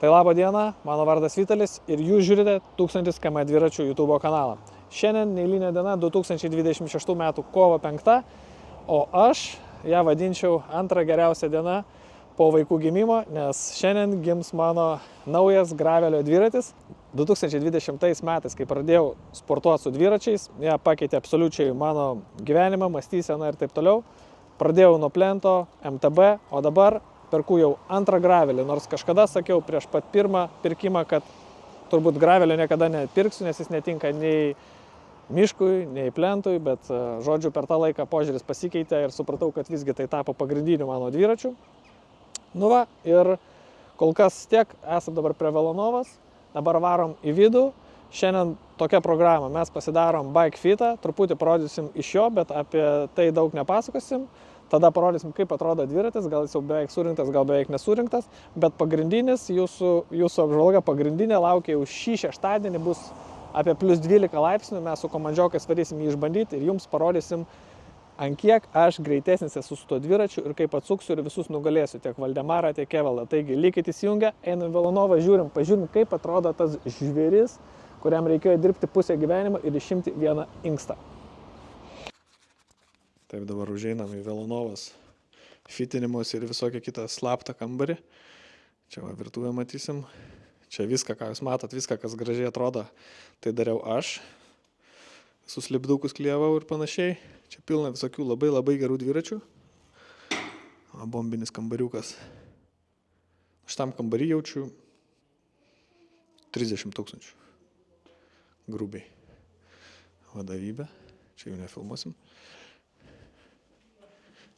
Tai laba diena, mano vardas Vitalis ir jūs žiūrite 1000 km dviračių YouTube kanalą. Šiandien neeilinė diena 2026 m. kovo 5, o aš ją vadinčiau antrą geriausią dieną po vaikų gimimo, nes šiandien gims mano naujas gravelio dviratis. 2020 metais, kai pradėjau sportuoti su dviračiais, jie pakeitė absoliučiai mano gyvenimą, mąstyseną ir taip toliau. Pradėjau nuo plento, MTB, o dabar perku jau antrą gravelį, nors kažkada sakiau prieš pat pirmą pirkimą, kad turbūt gravelio niekada nepirksiu, nes jis netinka nei miškui, nei plentui, bet žodžiu per tą laiką požiūris pasikeitė ir supratau, kad visgi tai tapo pagrindiniu mano dviračiu. Nu va, ir kol kas tiek, esam dabar prie Velonovas, dabar varom į vidų. Šiandien tokia programa, mes pasidarom bike fitą, truputį parodysim iš jo, bet apie tai daug nepasakosim. Tada parodysim, kaip atrodo dviratis, gal jis jau beveik surinktas, gal beveik nesurinktas, bet pagrindinis, jūsų apžvalga pagrindinė laukia jau šį šeštadienį, bus apie plus 12 laipsnių, mes su komandžiokais varysim jį išbandyti ir jums parodysim, ant kiek aš greitesnis esu su tuo dviračiu ir kaip atsuksiu ir visus nugalėsiu, tiek Valdemarą, tiek Evaldą. Taigi likit įsijungę, einam į Velonovą, pažiūrim, kaip atrodo tas žvėris, kuriam reikėjo dirbti pusę gyvenimo ir išimti vieną inkstą. Taip, dabar užeinam į Velonovas fitinimus ir visokią kitą slaptą kambarį. Čia va virtuvę matysim. Čia viską, ką jūs matot, viską, kas gražiai atrodo, tai dariau aš. Visus lipdukus klijavau ir panašiai. Čia pilna visokių labai gerų dviračių. Bombinis kambariukas. Šitam kambarį jaučiu 30 000. Grubiai. Vadovybė. Čia jau nefilmuosim.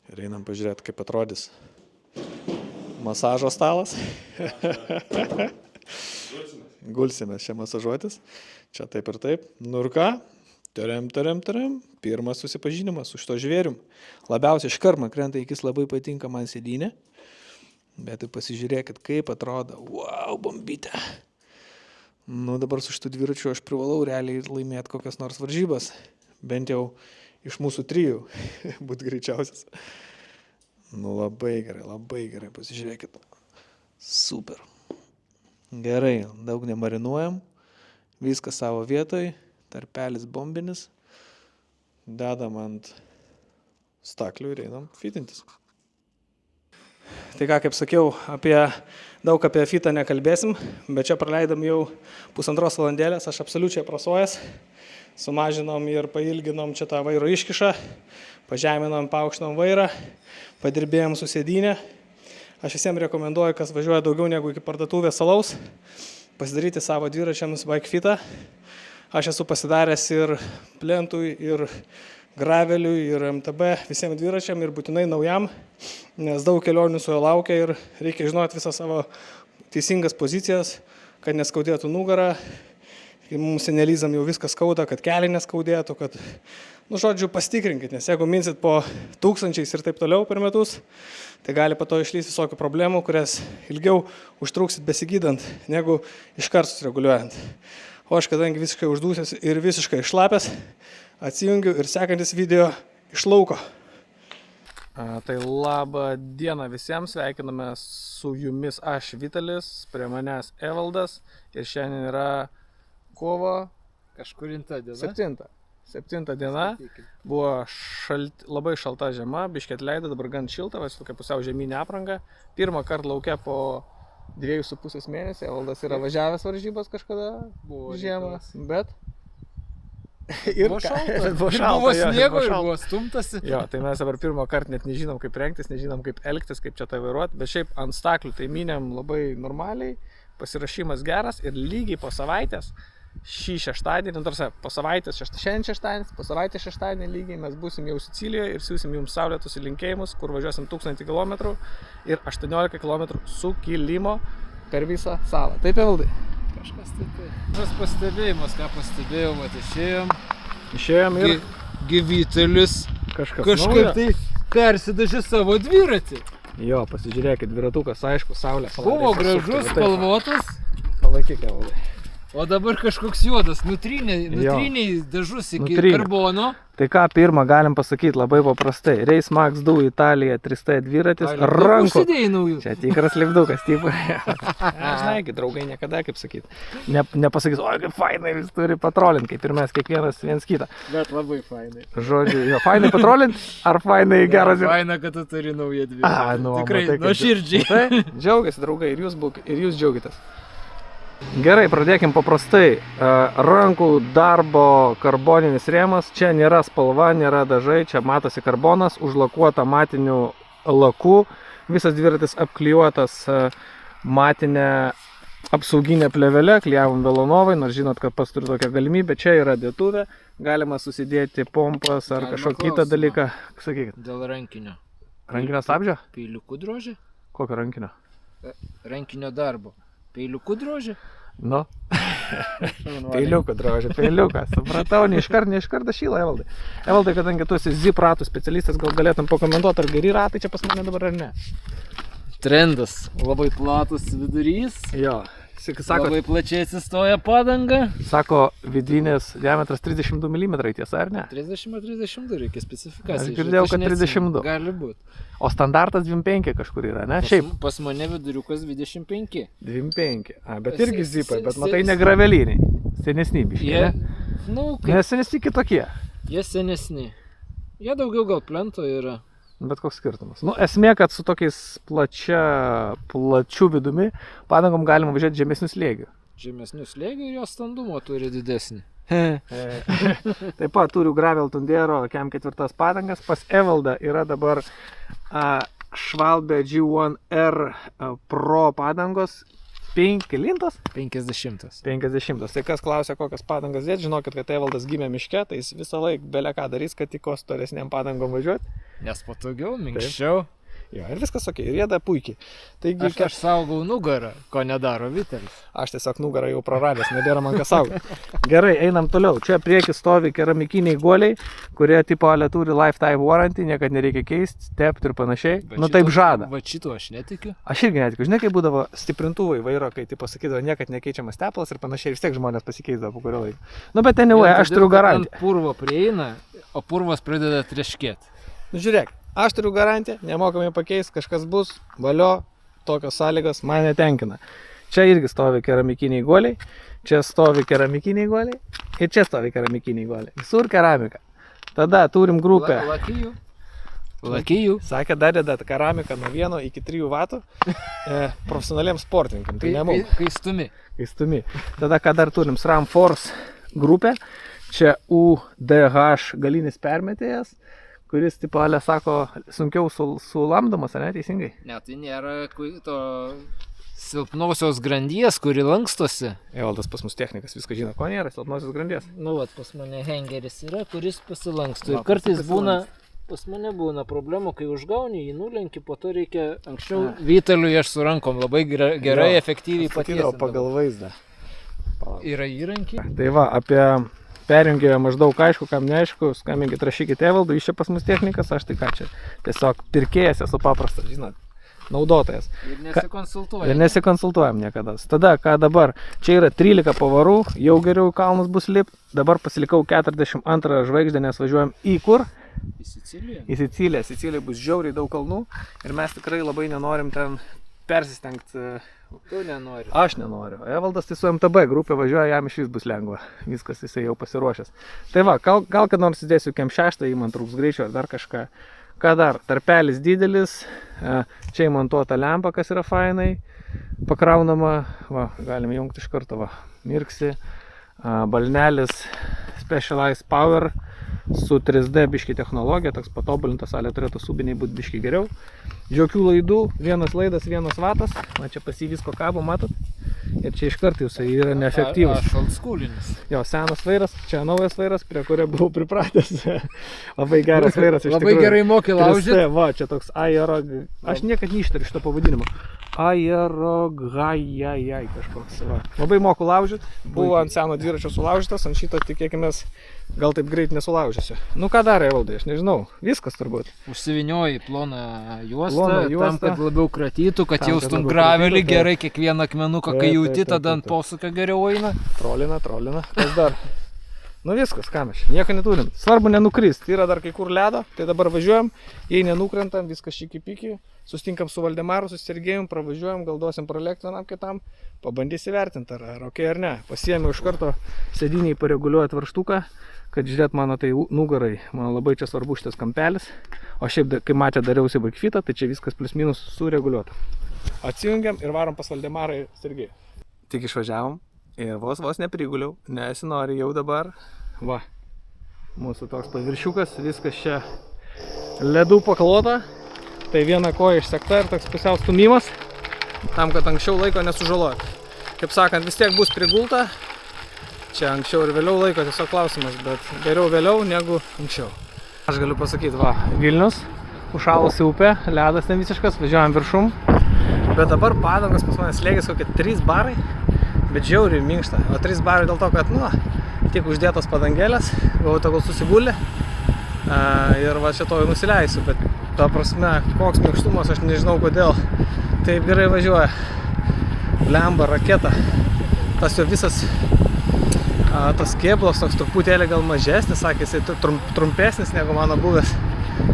Ir einam pažiūrėti, kaip atrodys masažo stalas. Gulsimės čia masažuotis. Čia taip ir taip. Nu ir ką? Tariam. Pirmas susipažinimas su šito žvėrium. Labiausiai iškart man krenta akis, labai patinka man sėdynė. Bet tai pasižiūrėkit, kaip atrodo. Wow, bombytė. Nu dabar su šitų dviračiu aš privalau realiai laimėti kokias nors varžybas. Bent jau iš mūsų trijų būt greičiausias. Nu labai gerai, pasižiūrėkit. Super. Gerai, daug nemarinuojam. Viskas savo vietoj. Tarpelis bombinis. Dedam ant staklių ir einam fitintis. Tai ką, kaip sakiau, daug apie fitą nekalbėsim, bet čia praleidom jau 1,5 valandėlės, aš absoliučiai prasojęs. Sumažinom ir pailginom čia tą vairo iškišą, pažeminom, paaukštinom vairą, padirbėjom su sėdynė. Aš visiems rekomenduoju, kas važiuoja daugiau negu iki parduotuvės alaus, pasidaryti savo dviračiams bike fitą. Aš esu pasidaręs ir plentui, ir graveliui, ir MTB, visiems dviračiam ir būtinai naujam, nes daug kelionių su juo laukia ir reikia žinoti visą savo teisingas pozicijas, kad neskaudėtų nugarą. Mums senelizam jau viskas skauda, kad keliai neskaudėtų, kad, žodžiu, pastikrinkit, nes jeigu minsit po 1000 ir taip toliau per metus, tai gali po to išlįsti visokių problemų, kurias ilgiau užtruksit besigydant, negu iškart susireguliuojant. O aš, kadangi visiškai uždūsęs ir visiškai išlapęs, atsijungiu ir sekantis video iš lauko. Tai labą dieną visiems, sveikiname su jumis aš Vitalis, prie manęs Evaldas ir šiandien yra kovo kažkurinta diena. 7 diena, buvo labai šalta žiema, biškį atleido, dabar gan šilta, va, tokia pusiau žieminė apranga. Pirmą kartą laukia po 2,5 mėnesį, Evaldas yra važiavęs varžybas kažkada žiemą, bet... Buvo šalta, buvo sniego ir buvo stumtasi. Jo, tai mes dabar pirmą kartą net nežinom, kaip rengtis, nežinom, kaip elgtis, kaip čia tai vairuoti, bet šiaip ant staklių tai minėm labai normaliai, pasirašymas geras ir lygiai po savaitės šį šeštadienį, po savaitės šiandien šeštadienis, po savaitės šeštadienį lygiai mes būsim jau Sicilijoje ir siūsim jums saulėtus linkėjimus, kur važiuosim 1000 km ir 18 km sukilimo per visą salą. Taip, Evaldai? Kažkas taip. Tas pastebėjimas, ką pastebėjau, išėjom ir Vitalis kažkaip tai persidažė savo dviratį. Jo, pasižiūrėkit, dviratukas, aišku, saulė. Buvo gražus, spalvotas. Palaikyk, Evaldai. O dabar kažkoks juodas, nutrynė dažus iki karbono. Tai ką pirmą galim pasakyti labai paprastai. Race Max 2 Italija 3T dviratis rankų. Čia tikras lipdukas, tipo. Žinai, draugai niekada, kaip sakyti. Nepasakys, oi, kaip fainai, vis turi patrolinti, kaip ir mes kiekvienas viens kitą. Bet labai fainai. Žodžiu, jo, fainai patrolinti, ar fainai geras? Faina, kad tu turi naują dviratį. Nu, tikrai, matai, nuoširdžiai. Tai, džiaugiasi, draugai, ir jūs džiaugitės. Gerai, pradėkim paprastai. Rankų darbo karboninis rėmas. Čia nėra spalva, nėra dažai. Čia matosi karbonas, užlakuota matiniu laku. Visas dviratis apklijuotas matinę apsauginę plėvelę. Klijavom Velonovai, nors žinot, kad pas turi tokią galimybę. Čia yra dėtuvė. Galima susidėti pompas ar kažkokį kitą dalyką. Sakykit. Dėl rankinio. Rankinio stabdžio? Peiliukų drožė? Kokio rankinio? Rankinio darbo. Peiliukų drožė? Nu. Peiliukų drožė, peiliukas. Supratau, ne iš karto šyla, Evaldai. Evaldai, kadangi tu esi zip ratų specialistas, gal galėtum pakomentuoti, ar geri ratai čia pas mane dabar ar ne? Trendas. Labai platus vidurys. Jo. Sako, labai plačiai atsistoja padanga. Sako, vidinės diametras 32 mm, tiesa ar ne? 30 ar 32 reikia specifikacijai. Aš girdėjau, kad 32. Gali būti. O standartas 25 kažkur yra, ne? Šiaip. Pas mane viduriukas 25. 25. Bet irgi zipai, bet matai ne graveliniai. Senesni biškai, ne? Nu, Nes senesni kitokie. Jie senesni. Jie daugiau gal plento yra. Bet koks skirtumas. Nu, esmė, kad su tokiais plačiu vidumi padangom galima važiuoti žemesnių slėgių. Žemesnių slėgių ir jo standumo turi didesnį. Taip pat turiu Gravel Tundero Cam 4 padangas. Pas Evaldą yra dabar Schwalbe G1R Pro padangos. 50. 50. Tai kas klausia, kokias padangas dėt, žinokit, kad Evaldas gimė miške, tai jis visą laiką belę ką darys, kad tik storesniam padangom važiuoti. Nes patogiau, minkščiau. Jo, ir viskas ok, ir jėda puikiai. Taigi, aš saugau nugarą, ko nedaro Vitelis. Aš tiesiog nugarą jau praradęs, nebėra man ką saugoti. Gerai, einam toliau. Čia prieki stovi keramikiniai guoliai, kurie tipo ale turi lifetime warranty, niekad nereikia keisti, tepti ir panašiai. Nu taip žada. Va šito aš netikiu. Aš irgi netikiu. Žinai, kai būdavo stiprintuvai vairo, kai tipo sakydavo, niekad nekeičiamas teplas ir panašiai, vis tiek žmonės pasikeisdavo po kurio laiko. Nu bet anyway, aš turiu garantiją. Purvo prieina, o purvas pradeda treškėti. Nu žiūrėk, aš turiu garantiją, nemokamai pakeis, kažkas bus, valio, tokios sąlygos mane tenkina. Čia irgi stovi keramikiniai guoliai, čia stovi keramikiniai guoliai ir čia stovi keramikiniai guoliai. Visur keramika. Tada turim grupę. Lakijų. Sakė, dar deda keramiką nuo 1 iki 3 vatų profesionaliems sportininkams. Tai ne mums. Kai stumi. Tada ką dar turim, SRAM Force grupę. Čia UDH galinis permetėjas, kuris, tipo, ale sako, sunkiau sulamdomas, ar ne, teisingai? Ne, tai nėra to silpnosios grandies, kuri lankstosi. Evaldas pas mus technikas, viską žino, ko nėra silpnosios grandies. Nu, vat, pas mane hengeris yra, kuris pasilanksto. Ir kartais būna, pas mane būna problemų, kai užgauni, jį nulenki, po to reikia anksčiau Viteliui aš su rankom labai gerai, efektyviai patiesindavau. Pagal vaizdą. Yra įrankiai. Tai va, apie perjungė maždaug aišku, kam neaišku, skambinkit, rašykit Evaldui, iš čia pas mus technikas, aš tai ką čia, tiesiog pirkėjas, esu paprastas, žinot, naudotojas. Ir nesikonsultuojam. Ir nesikonsultuojam niekada. Tada, ką dabar, čia yra 13 pavarų, jau geriau kalnus bus lipt, dabar pasilikau 42 žvaigždę, nes važiuojam į kur? Į Siciliją. Į Siciliją. Sicilijoje bus žiauriai daug kalnų ir mes tikrai labai nenorim ten persistengti. Tu nenori. Aš nenoriu. Evaldas tai su MTB grupė važiuoja, jam iš vis bus lengva. Viskas jisai jau pasiruošęs. Tai va, gal kad nors įdėsiu Cam 6, man trūks greičio ar dar kažką. Ką dar? Tarpelis didelis. Čia įmontuota lempa, kas yra fainai. Pakraunama. Va, galim jungti iš karto. Va, mirksi. Balnelis Specialized Power su 3D biški technologija, toks patobulintas, ale turėtų subiniai būti biški geriau. Jokių laidų, vienas laidas, 1 vatas, man čia pas jį visko kabo, matot? Ir čia iš karto jisai yra neefektyvus. Aš oldschoolinis. Jo, senas vairas, čia naujas vairas, prie kurio buvau pripratęs. Labai geras vairas iš tikrųjų. Labai gerai moki laužyti. Va, čia toks aerog... Aš niekad neištariu šito pavadinimo. Aerogajajai kažkoks. Va. Labai moku laužyti. Buvo ant seno dviračio sulaužytas, ant šito tikėkimės gal taip greit nesulaužysiu. Nu ką dar, Evaldai, aš nežinau. Viskas turbūt. Užsivinioji ploną juostą, tam, kad labiau kratytų, kad jaustum gravelį gerai, kiekvieną akmenuką, kai jauti, tada ant posūkio geriau eina. Trolina. Kas dar? Nu viskas, ką mes, nieko neturim. Svarbu nenukrist. Yra dar kai kur ledo, tai dabar važiuojam, jei nenukrentam, viskas šiki-piki, sustinkam su Valdemaru, su Sergejum, pravažiuojam, gal duosim pralekti vienam kitam, pabandys įvertinti, ar ok ar ne. Pasiėmiau iš karto sėdinį pareguliuojant varžtuką, kad žiūrėt mano tai nugarai, man labai čia svarbu šitas kampelis, o šiaip, kai matė, dariausi backfitą, tai čia viskas plius minus sureguliuota. Atsijungiam ir varom pas Valdemarą ir Sergejų. Tik išvažiavom. Ir vos nepriguliau, nesinori jau dabar. Va, mūsų toks paviršiukas, viskas čia ledų paklota. Tai viena koja išsekta ir toks pusiau stumimas, tam, kad anksčiau laiko nesužalot. Kaip sakant, vis tiek bus prigulta. Čia anksčiau ir vėliau laiko tiesiog klausimas, bet geriau vėliau negu anksčiau. Aš galiu pasakyti, va, Vilnius, užšalusi upė, ledas ten visiškas, važiuojam viršum. Bet dabar padangos pas mane slėgis kokie 3 barai. Bet žiauriai minkšta, o 3 barai dėl to, kad, nu, tik uždėtos padangėlės, gavau tegul susigulė ir va čia to jau nusileisiu, bet ta prasme, koks minkštumas, aš nežinau kodėl taip gerai važiuoja. Lemba, raketa, tas jo visas, tas kėblos toks truputėlį gal mažesnis, sakė, jisai trumpesnis negu mano buvęs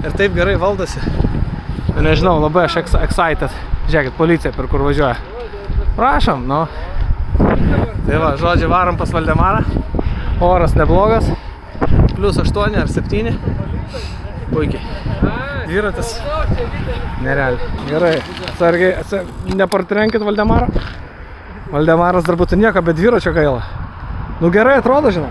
ir taip gerai valdosi. Nežinau, labai aš excited. Žiūrėkit, policija per kur važiuoja. Prašom, nu. Tai va, žodžiu, varom pas Valdemarą. Oras neblogas. Plius 8 ar 7. Puikiai. Dviratis. Nerealiai. Gerai. Sargiai, nepartrenkit Valdemarą. Valdemaras dar būtų nieko, bet dviračio gaila. Nu gerai atrodo, žinau.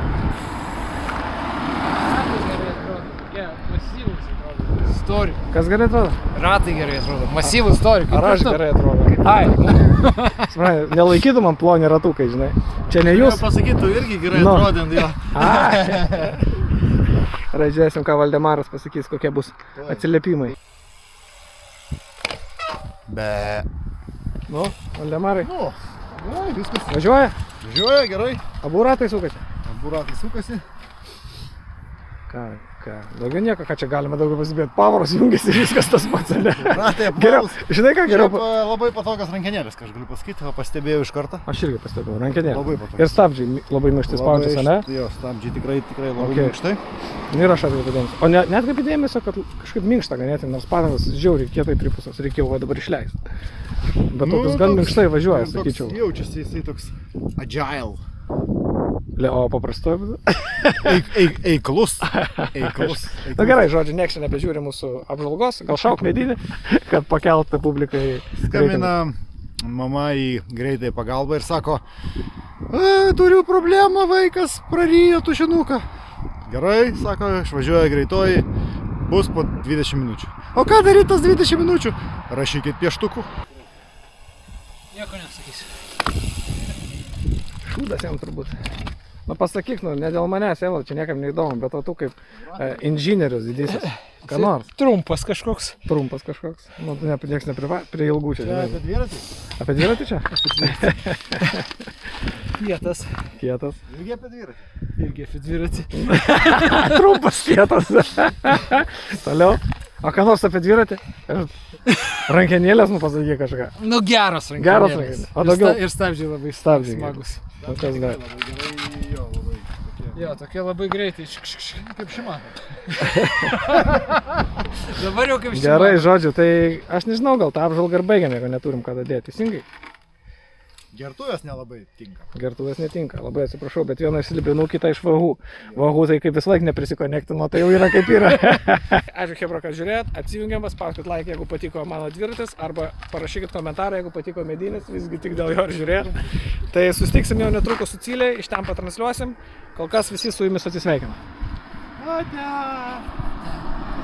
Story. Kas gerai atrodo? Ratai gerai atrodo. Masyvus story. Ar aš gerai atrodo? Ai. Suprantai, nelaikytų man ploni ratukai, žinai. Čia ne jūs. Pasakytų irgi gerai atrodint, jo. Žiūrėsim, ką Valdemaras pasakys, kokie bus atsiliepimai. Be. Nu, Valdemarai. Nu, gerai, viskas. Važiuoja? Važiuoja, gerai. Abu ratai sukasi? Abu ratai sukasi. Ką? Daugiau nieko, ką čia galima daugiau pasibėti. Pavaros jungiasi, viskas tas pats, ne? Ratai Geriau, apvalus. žinai ką geriau? Labai patogas rankenėlis, ką aš galiu pasakyti, o pastebėjau iš karto. Aš irgi pastebėjau, rankenėlį. Labai patogas. Ir stabdžiai labai minkštai spaudžiasi, ne? Jo, stabdžiai tikrai labai Okay. minkštai. Ir aš atkreipiu dėmesį. O neatkreipiu dėmesio, kad kažkaip minkšta ganėtinai, nors padangos žiauriai kietai pripūstos, reikėjo va dabar išleisti. Bet tokius gan minkštai važiuoja, sakyčiau. Jaučiasi jisai toks agile. O paprastoju būdu? Eiklus. Eiklus. Na gerai, žodžiu, nieks čia nebežiūri mūsų apžvalgos, gal šauk medinį, kad pakeltų publikai. Skambina mama į greitai pagalbą ir sako, turiu problemą, vaikas prarijo tušinuką. Gerai, sako, išvažiuoja greitoji, bus po 20 minučių. O ką daryti tas 20 minučių? Rašykit pieštukų. Nieko nesakysiu. Šūdas jam turbūt. Nu pasakyk, nu, ne dėl manęs, Eval, čia niekam neįdomu, bet o tu kaip inžinierius didysis. Ką nors? Trumpas kažkoks. Trumpas kažkoks. Nu, nieks prie ilgų čia. Čia apie dviratį? Apie dviratį čia? Kietas. Kietas. Irgi apie dviratį. Irgi apie dviratį. Trumpas kietas. Toliau. O ką nors apie dviratį? Rankenėlės, nu pasakyk kažką. Nu geras rankenėlės. Geras rankenėlės. O daugiau? Ir stabdžiai labai Stabdžiai smagus. O kas dar? Jo, labai. Jo, tokie labai greitai. Kaip šima. Dabar jau kaip šima. Gerai, žodžiu, tai aš nežinau, gal tą apžvalgą ir baigiam, jeigu neturim ką dadėti. Teisingai? Gertuvės nelabai tinka. Gertuvės netinka, labai atsiprašau, bet vieną išsilibinau, kitą iš vagų. Vagų tai kaip vis laik neprisikonektino, tai jau yra kaip yra. Ačiū Hebra, kad žiūrėjot, atsijungiam, spauskit like, jeigu patiko mano dviratis, arba parašykit komentarą, jeigu patiko medinis, visgi tik dėl jo ir žiūrėt. Tai susitiksim jau netrukus su Ciliai, iš ten patransliuosim, kol kas visi su jumis atsisveikina. Ate!